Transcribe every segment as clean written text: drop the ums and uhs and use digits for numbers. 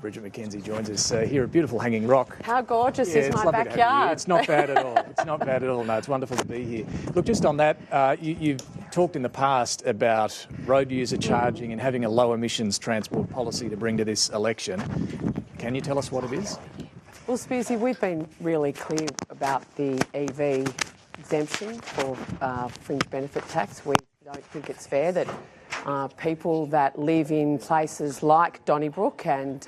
Bridget McKenzie joins us here at beautiful Hanging Rock. How gorgeous is my backyard? It's not bad at all. It's not bad at all. No, it's wonderful to be here. Look, just on that, you've talked in the past about road user charging and having a low emissions transport policy to bring to this election. Can you tell us what it is? Well, Spearsy, we've been really clear about the EV exemption for fringe benefit tax. We don't think it's fair that people that live in places like Donnybrook and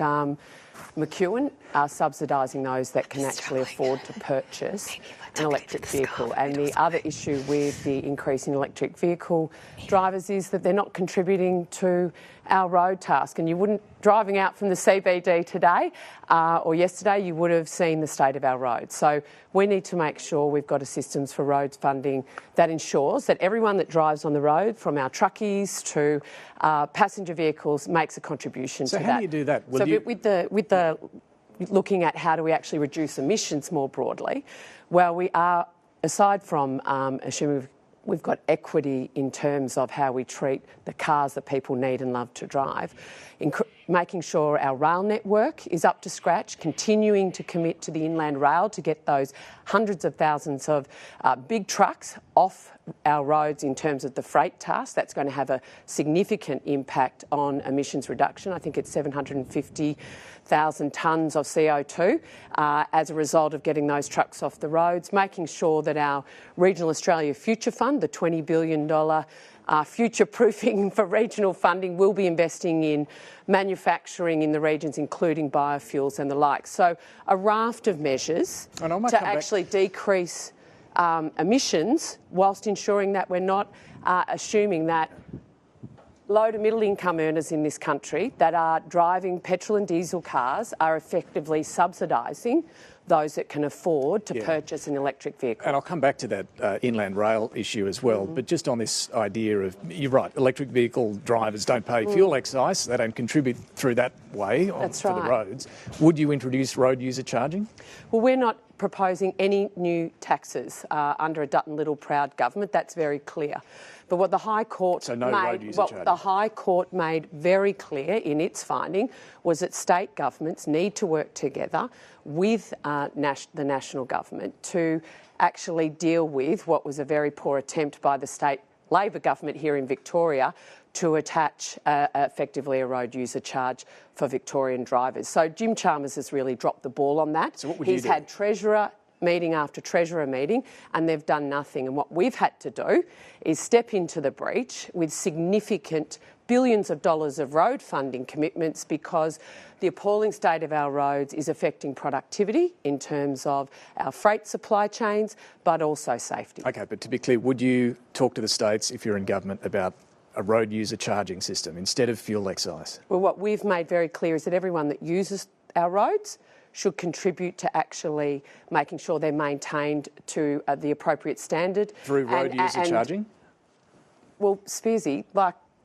McEwen are subsidising those that can actually afford to purchase an electric vehicle. And the other issue with the increase in electric vehicle drivers is that they're not contributing to our road task. And you wouldn't, driving out from the CBD today or yesterday, you would have seen the state of our roads. So we need to make sure we've got a systems for roads funding that ensures that everyone that drives on the road, from our truckies to passenger vehicles, makes a contribution to that. So how do you do that? With the looking at how do we actually reduce emissions more broadly, well, we are, aside from assuming we've got equity in terms of how we treat the cars that people need and love to drive, making sure our rail network is up to scratch, continuing to commit to the inland rail to get those hundreds of thousands of big trucks off our roads in terms of the freight task. That's going to have a significant impact on emissions reduction. I think it's 750,000 tonnes of CO2 as a result of getting those trucks off the roads, making sure that our Regional Australia Future Fund, the $20 billion future-proofing for regional funding, will be investing in manufacturing in the regions, including biofuels and the like. So a raft of measures to actually decrease emissions whilst ensuring that we're not assuming that low to middle income earners in this country that are driving petrol and diesel cars are effectively subsidising those that can afford to purchase an electric vehicle. And I'll come back to that inland rail issue as well, but just on this idea of, you're right, electric vehicle drivers don't pay fuel excise, they don't contribute through that way the roads. Would you introduce road user charging? Well, we're not proposing any new taxes under a Dutton Little proud government, that's very clear. But what the High Court made very clear in its finding was that state governments need to work together with the national government to actually deal with what was a very poor attempt by the state Labor government here in Victoria to attach effectively a road user charge for Victorian drivers. So Jim Chalmers has really dropped the ball on that. So what would you do? He's had Treasurer meeting after Treasurer meeting and they've done nothing. And what we've had to do is step into the breach with significant billions of dollars of road funding commitments, because the appalling state of our roads is affecting productivity in terms of our freight supply chains, but also safety. OK, but to be clear, would you talk to the states, if you're in government, about a road user charging system instead of fuel excise? Well, what we've made very clear is that everyone that uses our roads should contribute to actually making sure they're maintained to the appropriate standard. Through road user charging? Well, Spearsy,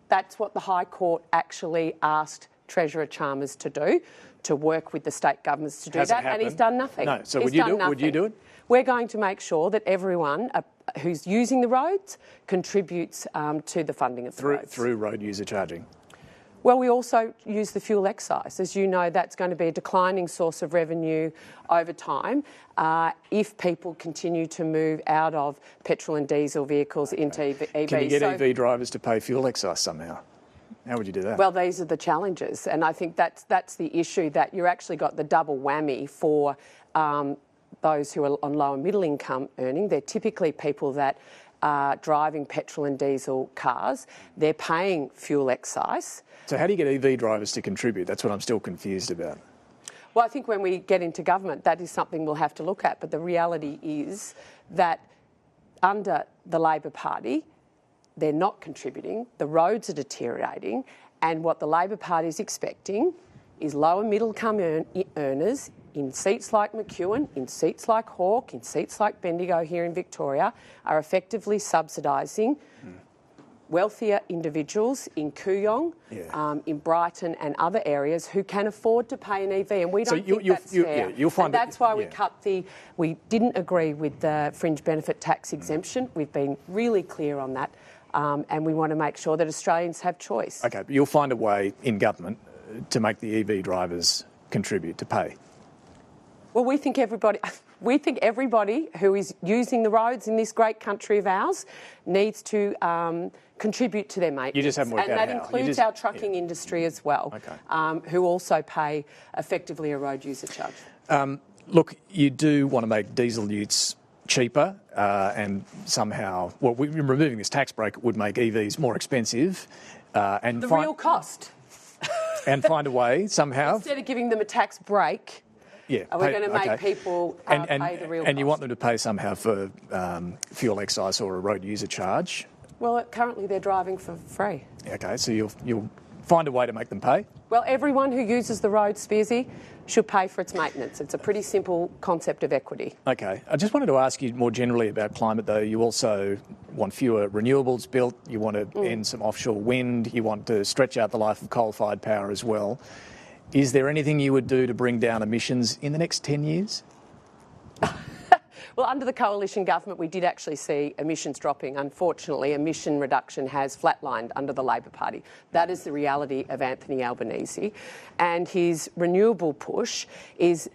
that's what the High Court actually asked Treasurer Chalmers to do, to work with the state governments to do that, and he's done nothing. No, so would you do it? We're going to make sure that everyone who's using the roads contributes to the funding of the roads. Through road user charging? Well, we also use the fuel excise. As you know, that's going to be a declining source of revenue over time if people continue to move out of petrol and diesel vehicles into EVs. Can you get EV drivers to pay fuel excise somehow? How would you do that? Well, these are the challenges, and I think that's the issue, that you actually got the double whammy for those who are on low and middle income earning. They're typically people that are driving petrol and diesel cars. They're paying fuel excise. So how do you get EV drivers to contribute? That's what I'm still confused about. Well, I think when we get into government, that is something we'll have to look at. But the reality is that under the Labor Party, they're not contributing, the roads are deteriorating, and what the Labor Party is expecting is low and middle income earners in seats like McEwen, in seats like Hawke, in seats like Bendigo here in Victoria are effectively subsidising wealthier individuals in Kooyong, in Brighton and other areas who can afford to pay an EV, and we don't think that's fair. And that's why we didn't agree with the fringe benefit tax exemption. We've been really clear on that, and we want to make sure that Australians have choice. OK, but you'll find a way in government to make the EV drivers contribute, to pay? Well, we think everybody who is using the roads in this great country of ours needs to contribute to their maintenance. You just haven't worked out how. And that includes our trucking industry as well, who also pay effectively a road user charge. Look, you do want to make diesel utes cheaper and somehow, well, removing this tax break would make EVs more expensive. And the real cost. And find a way somehow. Instead of giving them a tax break, are we going to make people pay the real cost? And you want them to pay somehow for fuel excise or a road user charge? Well, currently they're driving for free. Okay, so you'll find a way to make them pay? Well, everyone who uses the road, Spearsy, should pay for its maintenance. It's a pretty simple concept of equity. Okay. I just wanted to ask you more generally about climate, though. You also want fewer renewables built. You want to end some offshore wind. You want to stretch out the life of coal-fired power as well. Is there anything you would do to bring down emissions in the next 10 years? Well, under the coalition government, we did actually see emissions dropping. Unfortunately, emission reduction has flatlined under the Labor Party. That is the reality of Anthony Albanese. And his renewable push is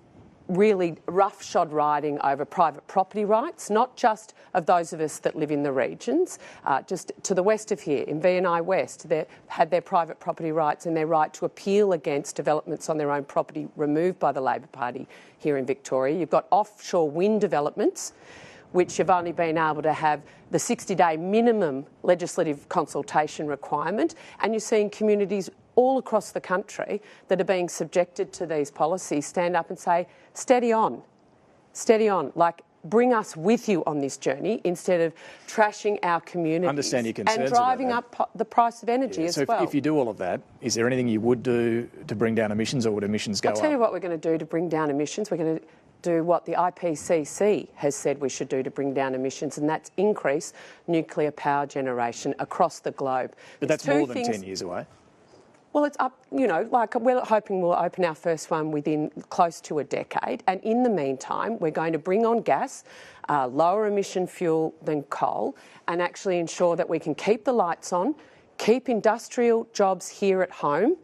really roughshod riding over private property rights, not just of those of us that live in the regions. Just to the west of here, in V&I West, they had their private property rights and their right to appeal against developments on their own property removed by the Labor Party here in Victoria. You've got offshore wind developments, which have only been able to have the 60-day minimum legislative consultation requirement, and you're seeing communities all across the country that are being subjected to these policies stand up and say, steady on, like bring us with you on this journey instead of trashing our communities. Understand your concerns and driving up the price of energy as well. So if you do all of that, is there anything you would do to bring down emissions, or would emissions go up? I'll tell you what we're going to do to bring down emissions. We're going to do what the IPCC has said we should do to bring down emissions, and that's increase nuclear power generation across the globe. But that's more than 10 years away. Well, it's up, like we're hoping we'll open our first one within close to a decade. And in the meantime, we're going to bring on gas, lower emission fuel than coal, and actually ensure that we can keep the lights on, keep industrial jobs here at home,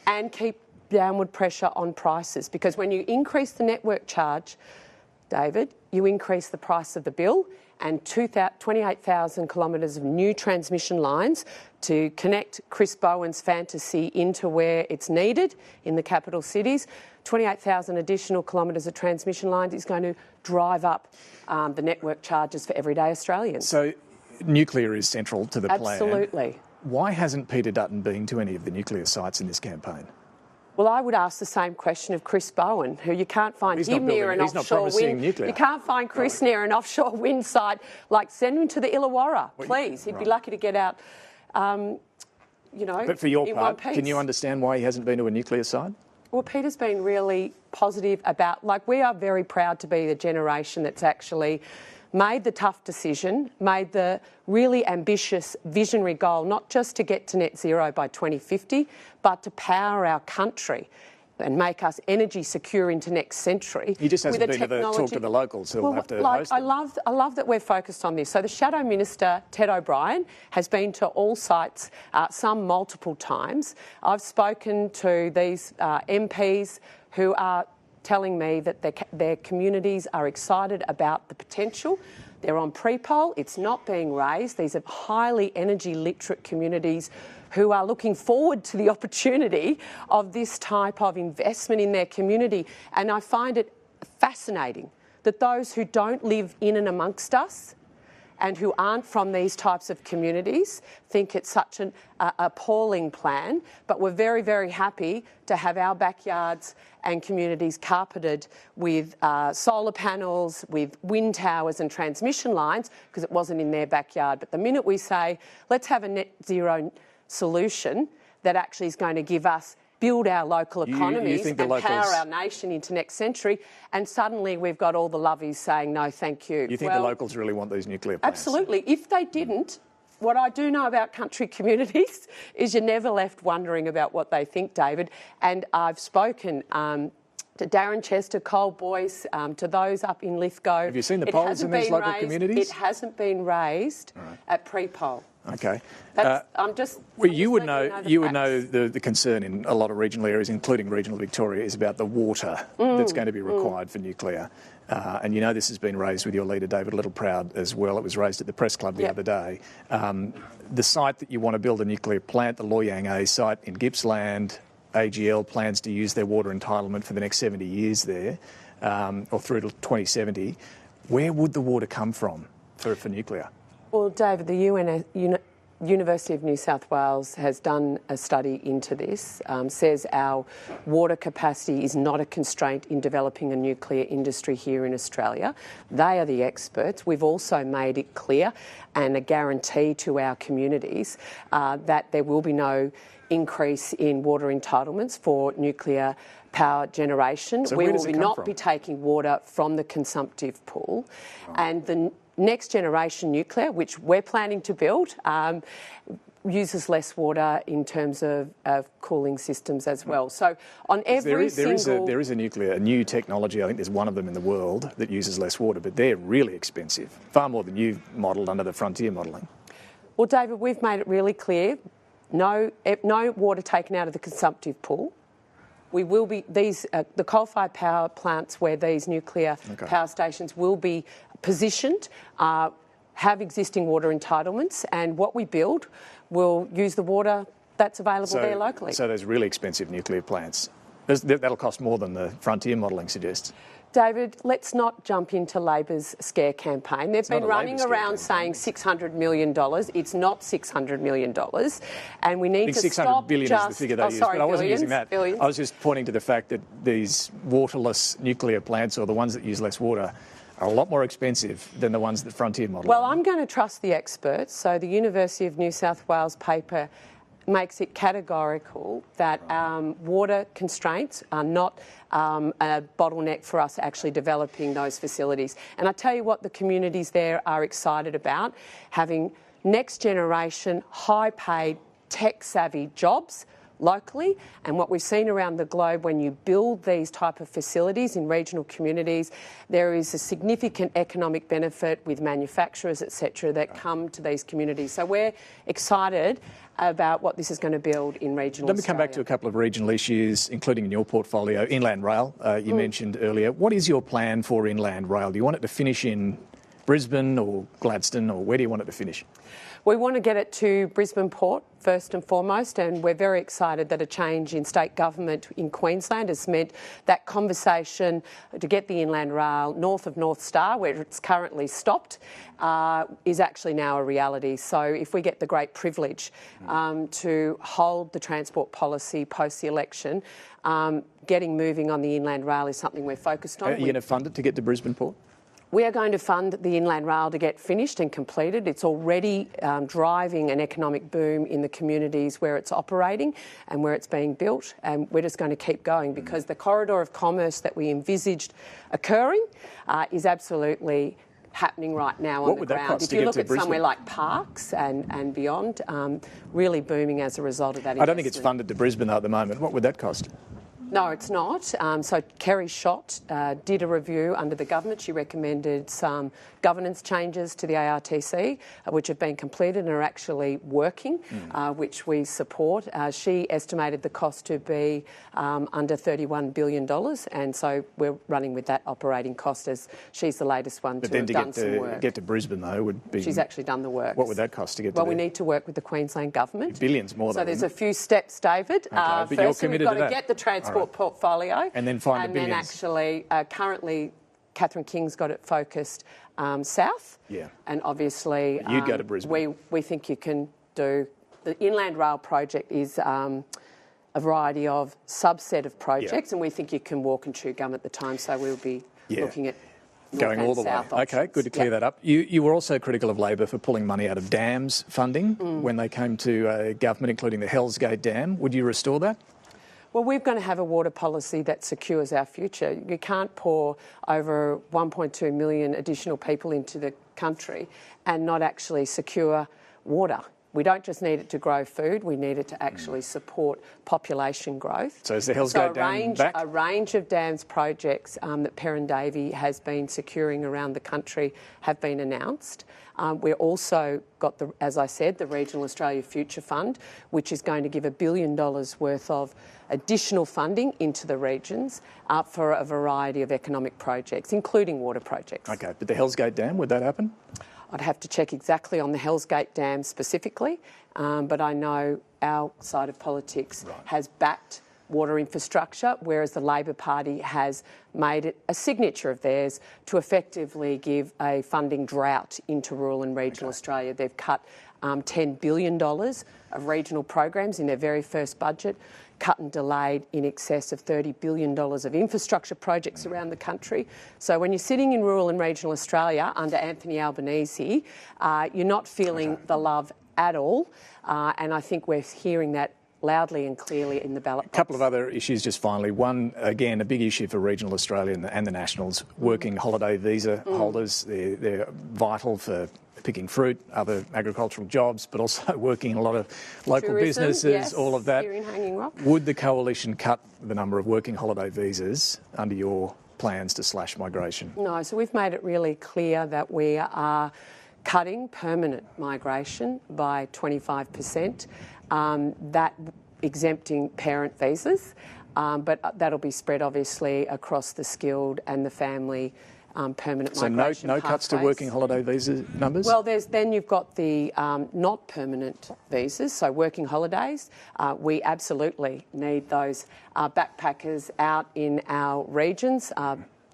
and keep downward pressure on prices. Because when you increase the network charge, David, you increase the price of the bill, and 28,000 kilometres of new transmission lines to connect Chris Bowen's fantasy into where it's needed in the capital cities. 28,000 additional kilometres of transmission lines is going to drive up the network charges for everyday Australians. So nuclear is central to the plan. Absolutely. Why hasn't Peter Dutton been to any of the nuclear sites in this campaign? Well, I would ask the same question of Chris Bowen, who you can't find him near an offshore wind. Nuclear. You can't find Chris near an offshore wind site. Like, send him to the Illawarra, please. He'd be lucky to get out, But for your part, can you understand why he hasn't been to a nuclear site? Well, Peter's been really positive about, we are very proud to be the generation that's actually made the tough decision, made the really ambitious visionary goal, not just to get to net zero by 2050, but to power our country and make us energy secure into next century. He just hasn't been to talk to the locals who will have to host I love that we're focused on this. So the Shadow Minister, Ted O'Brien, has been to all sites, some multiple times. I've spoken to these MPs who are telling me that their communities are excited about the potential. They're on pre-poll. It's not being raised. These are highly energy literate communities who are looking forward to the opportunity of this type of investment in their community. And I find it fascinating that those who don't live in and amongst us and who aren't from these types of communities think it's such an appalling plan, but we're very, very happy to have our backyards and communities carpeted with solar panels, with wind towers and transmission lines, because it wasn't in their backyard. But the minute we say, let's have a net zero solution that actually is going to give us build our local economies and power our nation into next century, and suddenly we've got all the lovies saying no thank you. You think the locals really want these nuclear plants? Absolutely. If they didn't, what I do know about country communities is you're never left wondering about what they think, David. And I've spoken to Darren Chester, Cole Boyce, to those up in Lithgow. Have you seen the polls in these local communities? It hasn't been raised at pre-poll. Okay. I'm just. Well, you would know the concern in a lot of regional areas, including regional Victoria, is about the water that's going to be required for nuclear. And you know this has been raised with your leader, David Littleproud, as well. It was raised at the Press Club the other day. The site that you want to build a nuclear plant, the Loy Yang A site in Gippsland, AGL plans to use their water entitlement for the next 70 years there, or through to 2070. Where would the water come from for nuclear? Well, David, the University of New South Wales has done a study into this, says our water capacity is not a constraint in developing a nuclear industry here in Australia. They are the experts. We've also made it clear and a guarantee to our communities that there will be no increase in water entitlements for nuclear power generation. So we will not be taking water from the consumptive pool. And the next generation nuclear, which we're planning to build, uses less water in terms of cooling systems as well. So on every there is a new technology, I think there's one of them in the world that uses less water, but they're really expensive, far more than you've modelled under the Frontier modelling. Well, David, we've made it really clear, no water taken out of the consumptive pool. We will be the coal-fired power plants where these nuclear power stations will be positioned, have existing water entitlements, and what we build will use the water that's available there locally. So those really expensive nuclear plants, that'll cost more than the Frontier modelling suggests. David, let's not jump into Labor's scare campaign. They've been running around saying $600 million. It's not $600 million. And we need to stop $600 billion is the figure they used, but I wasn't using that. Billions. I was just pointing to the fact that these waterless nuclear plants, or the ones that use less water, are a lot more expensive than the ones that Frontier model. Well, I'm going to trust the experts. So the University of New South Wales paper makes it categorical that water constraints are not a bottleneck for us actually developing those facilities. And I tell you what, the communities there are excited about, having next generation, high-paid, tech-savvy jobs locally, and what we've seen around the globe, when you build these type of facilities in regional communities, there is a significant economic benefit with manufacturers, etc., that come to these communities. So we're excited about what this is going to build in regional Let me come back to a couple of regional issues, including in your portfolio. Inland rail, you mentioned earlier. What is your plan for inland rail? Do you want it to finish in Brisbane or Gladstone, or where do you want it to finish? We want to get it to Brisbane Port first and foremost, and we're very excited that a change in state government in Queensland has meant that conversation to get the inland rail north of North Star, where it's currently stopped, is actually now a reality. So if we get the great privilege to hold the transport policy post the election, getting moving on the inland rail is something we're focused on. Are you going to fund it to get to Brisbane Port? We are going to fund the inland rail to get finished and completed. It's already driving an economic boom in the communities where it's operating and where it's being built, and we're just going to keep going because the corridor of commerce that we envisaged occurring is absolutely happening right now on the ground. If you look at somewhere like Parks and beyond, really booming as a result of that investment. I don't think it's funded to Brisbane though at the moment. What would that cost? No, it's not. So Kerry Schott did a review under the government. She recommended some governance changes to the ARTC, which have been completed and are actually working, which we support. She estimated the cost to be under $31 billion, and so we're running with that operating cost as she's the latest one to have done some work. But then to get to Brisbane, though, would be... She's actually done the work. What would that cost to get to there? Well, we need to work with the Queensland government. Billions more, though. So there's a few steps, David. Okay, but you're committed we've got to get the transport portfolio. And then find the billions. And then actually, currently, Catherine King's got it focused south. Yeah. And obviously... You'd go to Brisbane. We think you can do... The Inland Rail project is a variety of subset of projects, and we think you can walk and chew gum at the time, so we'll be looking at going all the way. Okay, good to clear that up. You were also critical of Labor for pulling money out of dams funding when they came to government, including the Hells Gate Dam. Would you restore that? Well, we're going to have a water policy that secures our future. You can't pour over 1.2 million additional people into the country and not actually secure water. we don't just need it to grow food, we need it to actually support population growth. So is the Hells Gate Dam back? A range of dams projects that Perrin Davey has been securing around the country have been announced. We're also got, as I said, the Regional Australia Future Fund, which is going to give $1 billion worth of additional funding into the regions for a variety of economic projects, including water projects. Okay, but the Hells Gate Dam, would that happen? I'd have to check exactly on the Hells Gate Dam specifically, but I know our side of politics has backed water infrastructure, whereas the Labor Party has made it a signature of theirs to effectively give a funding drought into rural and regional Australia. They've cut $10 billion of regional programs in their very first budget, cut and delayed in excess of $30 billion of infrastructure projects around the country. So when you're sitting in rural and regional Australia under Anthony Albanese, you're not feeling the love at all, and I think we're hearing that loudly and clearly in the ballot box. A couple of other issues just finally. One, again, a big issue for regional Australia and the Nationals, working holiday visa holders. They're vital for picking fruit, other agricultural jobs, but also working in a lot of local Tourism, businesses, yes, all of that. here in Hanging Rock. Would the Coalition cut the number of working holiday visas under your plans to slash migration? No, so we've made it really clear that we are cutting permanent migration by 25%, that exempting parent visas, but that'll be spread obviously across the skilled and the family permanent migration. So no cuts to working holiday visa numbers? Well, then you've got the not permanent visas, so working holidays. We absolutely need those backpackers out in our regions.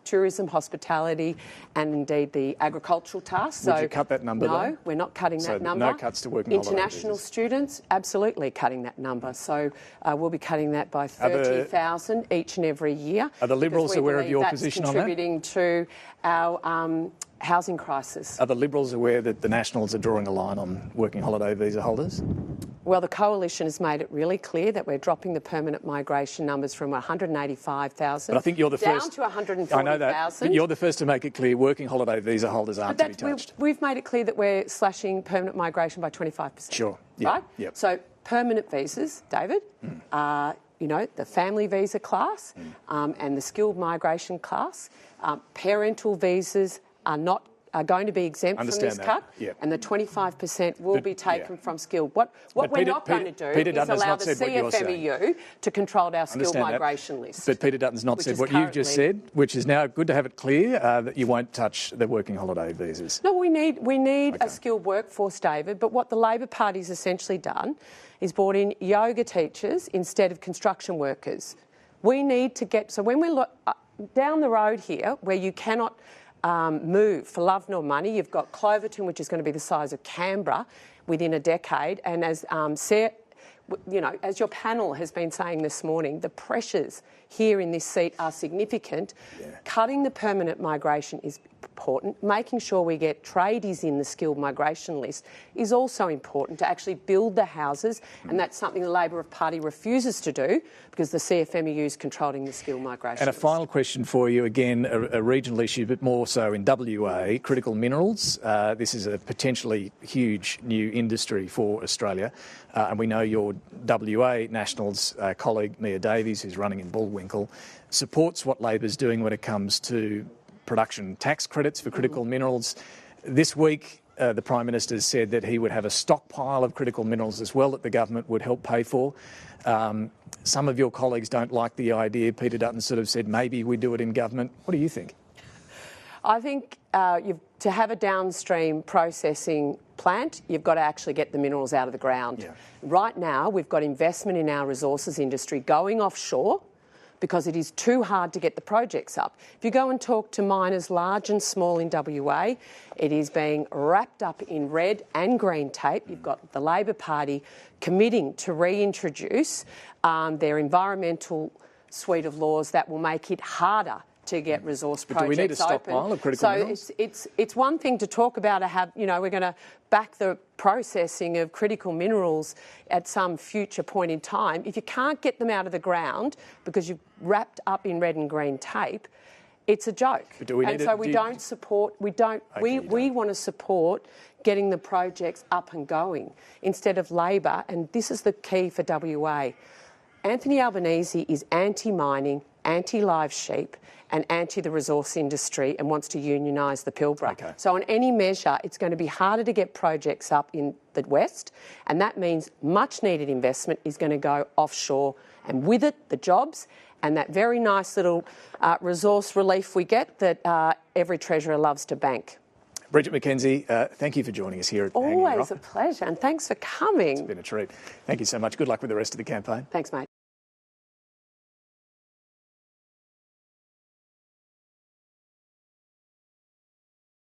Tourism, hospitality, and indeed the agricultural tasks. Would you cut that number? No, we're not cutting that number. No cuts to working holiday International visas. students, absolutely cutting that number. So we'll be cutting that by 30,000 each and every year. Are the Liberals aware of your position on that? That's contributing to our housing crisis. Are the Liberals aware that the Nationals are drawing a line on working holiday visa holders? Well, the Coalition has made it really clear that we're dropping the permanent migration numbers from 185,000 but I think you're the down first, to 140,000. I know that, but you're the first to make it clear working holiday visa holders aren't to be touched. We've made it clear that we're slashing permanent migration by 25%. Sure. Yeah. Right? Yep. So permanent visas, David, are, the family visa class and the skilled migration class. Parental visas are going to be exempt from this cut, and the 25% will be taken from skilled. What we're not going to do is allow the CFMEU to control our skilled migration list. But Peter Dutton's not said what you've just said, which is now good to have it clear that you won't touch the working holiday visas. No, we need a skilled workforce, David, but what the Labor Party's essentially done is brought in yoga teachers instead of construction workers. We need to get... So when we look down the road here, where you cannot... move for love nor money. You've got Cloverton, which is going to be the size of Canberra within a decade. And as as your panel has been saying this morning, the pressures here in this seat are significant. Yeah. Cutting the permanent migration is important. Making sure we get tradies in the skilled migration list is also important to actually build the houses, and that's something the Labor Party refuses to do because the CFMEU is controlling the skilled migration And a list. Final question for you, again, a regional issue, but more so in WA, critical minerals. This is a potentially huge new industry for Australia, and we know your WA Nationals colleague, Mia Davies, who's running in Bullwinkle, supports what Labor's doing when it comes to production tax credits for critical minerals. This week, the Prime Minister said that he would have a stockpile of critical minerals as well that the government would help pay for. Some of your colleagues don't like the idea. Peter Dutton sort of said maybe we do it in government. What do you think? I think to have a downstream processing plant, you've got to actually get the minerals out of the ground. Yeah. Right now, we've got investment in our resources industry going offshore because it is too hard to get the projects up. If you go and talk to miners large and small in WA, it is being wrapped up in red and green tape. You've got the Labor Party committing to reintroduce their environmental suite of laws that will make it harder to get resource projects open. Do we need a stockpile of critical minerals? So it's one thing to talk about we're going to back the processing of critical minerals at some future point in time. If you can't get them out of the ground because you've wrapped up in red and green tape, It's a joke. But do we need and so we don't support, we want to support getting the projects up and going instead of Labor, and this is the key for WA. Anthony Albanese is anti-mining, anti-live sheep and anti the resource industry and wants to unionise the Pilbara. Okay. So on any measure, it's going to be harder to get projects up in the West, and that means much needed investment is going to go offshore, and with it, the jobs and that very nice little resource relief we get that every treasurer loves to bank. Bridget McKenzie, thank you for joining us here at Hanging Rock. Always a pleasure, and thanks for coming. It's been a treat. Thank you so much. Good luck with the rest of the campaign. Thanks, mate.